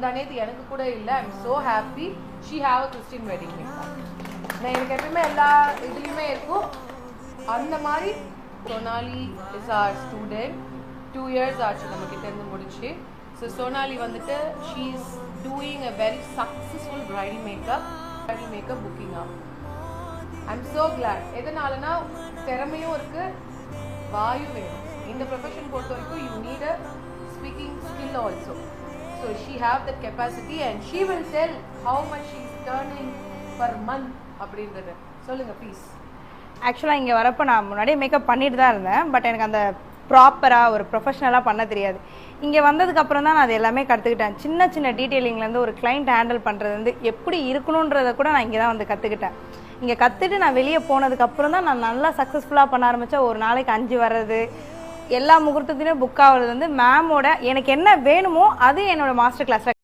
முந்தானேது எனக்கு கூட இல்லை. I am so happy she have a Christian wedding makeup. நான் எனக்கு எப்பயுமே எல்லா இதுலேயுமே இருக்கும் அந்த மாதிரி. Sonali is our student. 2 years ஆச்சு நம்ம கிட்ட இருந்து முடிச்சு. ஸோ சோனாலி வந்துட்டு she is doing a very successful bridal makeup booking ஆகும். I am so glad. எதனாலனா திறமையும் இருக்கு, வாயு வேணும். இந்த ப்ரொஃபஷன் பொறுத்த வரைக்கும் you need a speaking skill also. So she have that capacity and she will tell how much she is turning per month அப்படின்றது. சொல்லுங்கள் ப்ளீஸ். ஆக்சுவலாக இங்கே வரப்போ நான் முன்னாடியே மேக்கப் பண்ணிட்டு தான் இருந்தேன். பட் எனக்கு அந்த ப்ராப்பராக ஒரு ப்ரொஃபஷ்னலாக பண்ண தெரியாது. இங்கே வந்ததுக்கப்புறம் தான் நான் அது எல்லாமே கற்றுக்கிட்டேன். சின்ன சின்ன டீட்டெயிலிங்லேருந்து ஒரு கிளைண்ட் ஹேண்டில் பண்ணுறது வந்து எப்படி இருக்கணுன்றதை கூட நான் இங்கே தான் வந்து கற்றுக்கிட்டேன். இங்கே கற்றுட்டு நான் வெளியே போனதுக்கப்புறம் தான் நான் நல்லா சக்ஸஸ்ஃபுல்லாக பண்ண ஆரம்பித்தேன். ஒரு நாளைக்கு 5 வர்றது, எல்லா முகூர்த்தத்திலையும் புக் ஆகிறது வந்து மேமோட எனக்கு என்ன வேணுமோ அது என்னோடய மாஸ்டர் கிளாஸில்